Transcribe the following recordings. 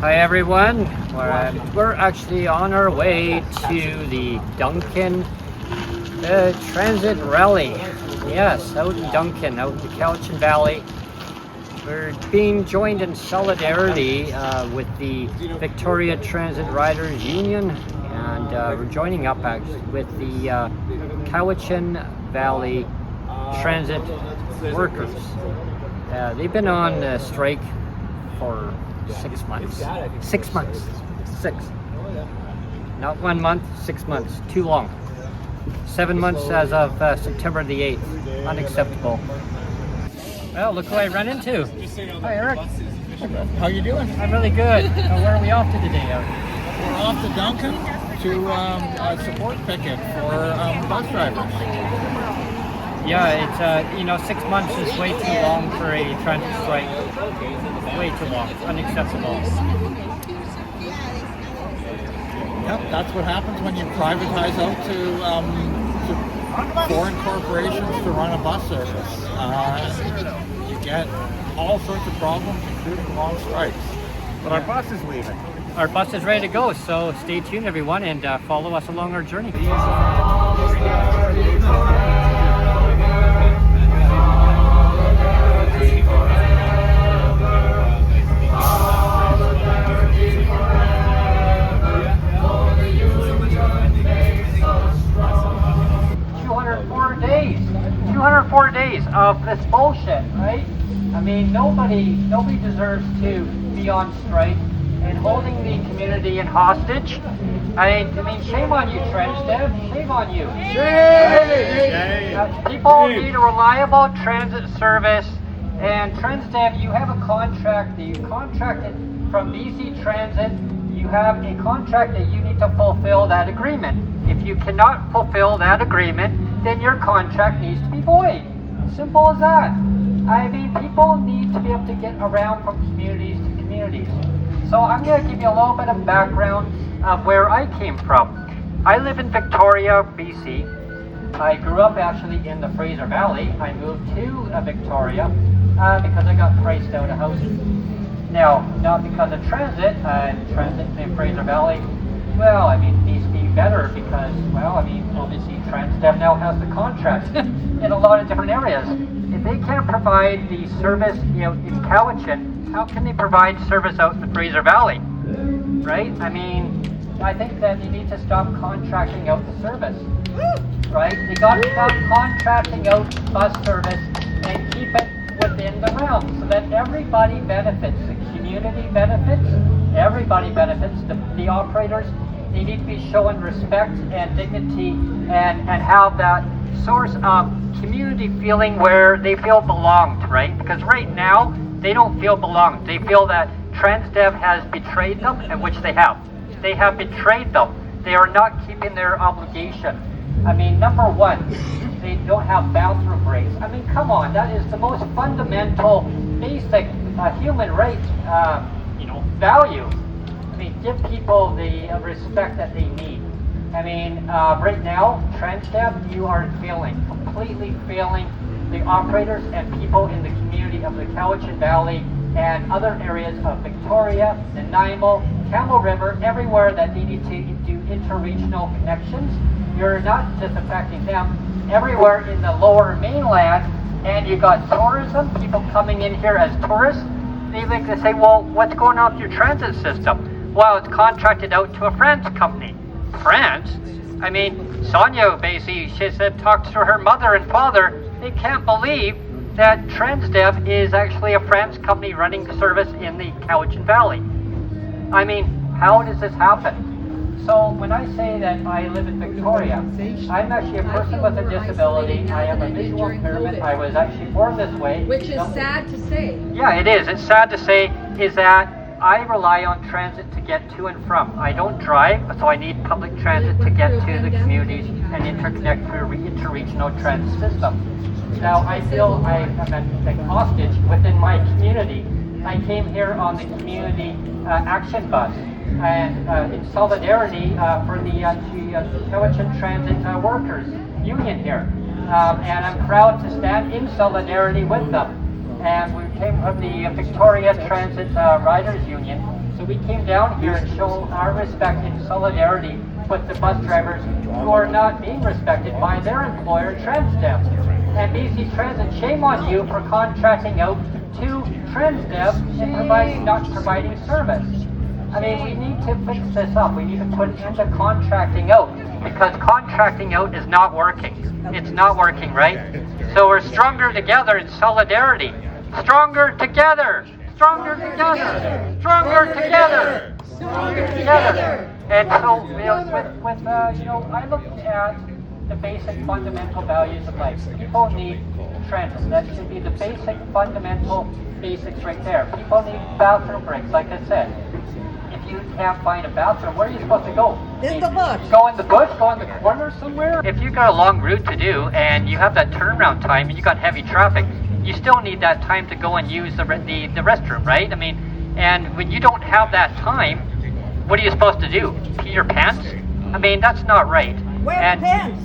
Hi everyone, we're actually on our way to the Duncan Transit Rally. Yes, out in Duncan, out in the Cowichan Valley. We're being joined in solidarity with the Victoria Transit Riders Union, and we're joining up actually with the Cowichan Valley Transit Workers. They've been on strike for 6 months. 6 months. 6. Not 1 month, 6 months. Too long. 7 months as of September the 8th. Unacceptable. Well, look who I ran into. Hi, Eric. How you doing? I'm really good. Where are we off to today, Eric? We're off to Duncan to a support picket for bus drivers. Yeah, it's 6 months is way too long for a transit strike. Way too long. Unacceptable. Yep, that's what happens when you privatize out to foreign corporations to run a bus service. You get all sorts of problems, including long strikes. But our bus is leaving. Our bus is ready to go, so stay tuned, everyone, and follow us along our journey. 204 days of this bullshit, right? I mean, nobody deserves to be on strike and holding the community in hostage. I mean, shame on you, Transdev. Shame on you. Shame! People need a reliable transit service, and Transdev, you have a contract that you contracted from BC Transit. You have a contract that you need to fulfill that agreement. If you cannot fulfill that agreement, then your contract needs to be void. Simple as that. I mean, people need to be able to get around from communities to communities. So I'm going to give you a little bit of background of where I came from. I live in Victoria, BC. I grew up actually in the Fraser Valley. I moved to Victoria because I got priced out of housing. Now, not because of transit in Fraser Valley, well, I mean, needs to be better because, well, I mean, obviously Transdev now has the contract in a lot of different areas. If they can't provide the service, in Cowichan, how can they provide service out in the Fraser Valley, right? I mean, I think that they need to stop contracting out the service, right? They got to stop contracting out bus service and keep it within the realm so that everybody benefits. The community benefits, everybody benefits. The operators, they need to be showing respect and dignity and have that source of community feeling where they feel belonged, right? Because right now, they don't feel belonged. They feel that Transdev has betrayed them, and which they have. They have betrayed them. They are not keeping their obligation. I mean, number one, they don't have bathroom breaks. I mean, come on, that is the most fundamental, basic human right, value. I mean, give people the respect that they need. I mean, right now, Transdev, you are failing, completely failing the operators and people in the community of the Cowichan Valley and other areas of Victoria, Nanaimo, Camel River, everywhere that they need to do interregional connections. You're not just affecting them, everywhere in the lower mainland, and you got tourism, people coming in here as tourists. They like to say, well, what's going on with your transit system? Well, it's contracted out to a France company. France? I mean, Sonjia basically, she said, talked to her mother and father. They can't believe that Transdev is actually a France company running service in the Cowichan Valley. I mean, how does this happen? So when I say that I live in Victoria, I'm actually a person with a disability. I have a visual impairment. I was actually born this way. Which is sad to say. Yeah, it is. It's sad to say is that I rely on transit to get to and from. I don't drive, so I need public transit to get to the communities and interconnect through interregional transit system. Now, I feel I am like hostage within my community. I came here on the community action bus and in solidarity for the Cowichan Transit Workers Union here. And I'm proud to stand in solidarity with them. And we came from the Victoria Transit Riders Union. So we came down here and show our respect and solidarity with the bus drivers who are not being respected by their employer, Transdev. And BC Transit, shame on you for contracting out to Transdev and not providing service. I mean, we need to fix this up. We need to put an end to contracting out, because contracting out is not working. It's not working, right? So we're stronger together in solidarity. Stronger together! Stronger together! Stronger together! Stronger together! And so, I looked at the basic fundamental values of life. People need transit. That should be the basic fundamental basics right there. People need bathroom breaks, like I said. If you can't find a bathroom, where are you supposed to go? In the bush. Go in the bush, go in the corner somewhere? If you've got a long route to do and you have that turnaround time and you got heavy traffic, you still need that time to go and use the restroom, right? I mean, and when you don't have that time, what are you supposed to do? Pee your pants? I mean, that's not right. Wear pants.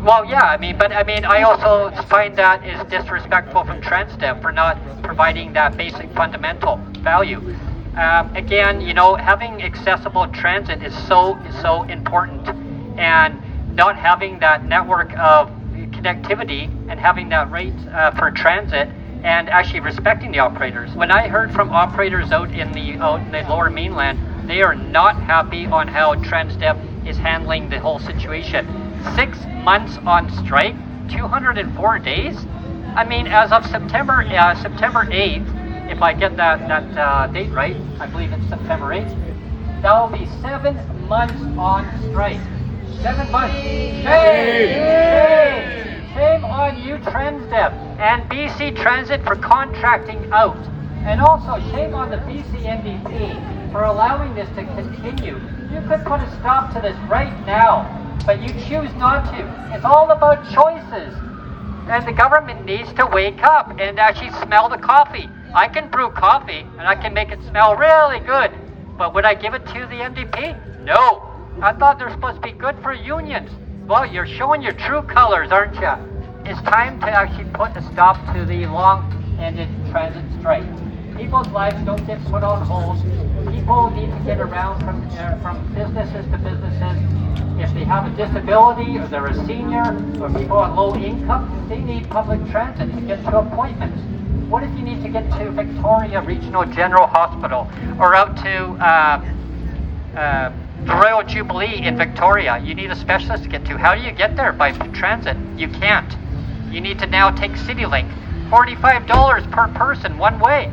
Well, yeah, I also find that is disrespectful from Transdev for not providing that basic fundamental value. Again, having accessible transit is so important, and not having that network of connectivity and having that rate for transit and actually respecting the operators. When I heard from operators out in the lower mainland, they are not happy on how Transdev is handling the whole situation. 6 months on strike, 204 days. I mean, as of September 8th, if I get that date right, I believe it's September 8th, that will be 7 months on strike. 7 months. Shame on you, Transdev, and BC Transit for contracting out. And also, shame on the BC NDP for allowing this to continue. You could put a stop to this right now, but you choose not to. It's all about choices. And the government needs to wake up and actually smell the coffee. I can brew coffee and I can make it smell really good, but would I give it to the NDP? No. I thought they're supposed to be good for unions. Well, you're showing your true colors, aren't you? It's time to actually put a stop to the long-ended transit strike. People's lives don't get put on hold. People need to get around from businesses to businesses. If they have a disability, or they're a senior, or people on low income, they need public transit to get to appointments. What if you need to get to Victoria Regional General Hospital, or out to the Royal Jubilee in Victoria? You need a specialist to get to. How do you get there? By transit? You can't. You need to now take CityLink. $45 per person one way.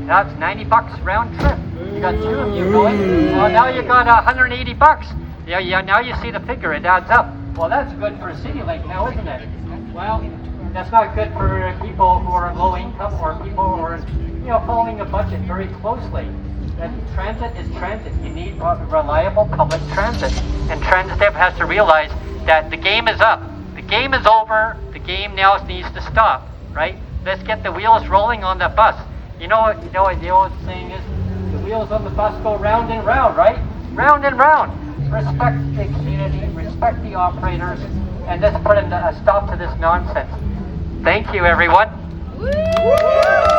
That's $90 round trip. You got two of you going. Well, now you got $180. Yeah, now you see the figure, it adds up. Well, that's good for CityLink now, isn't it? Well, that's not good for people who are low income or people who are, following a budget very closely. And transit is transit. You need reliable public transit. And Transdev has to realize that the game is up. The game is over. The game now needs to stop, right? Let's get the wheels rolling on the bus. The old saying is, the wheels on the bus go round and round, right? Round and round. Respect the community, respect the operators, and let's put a stop to this nonsense. Thank you, everyone. Woo!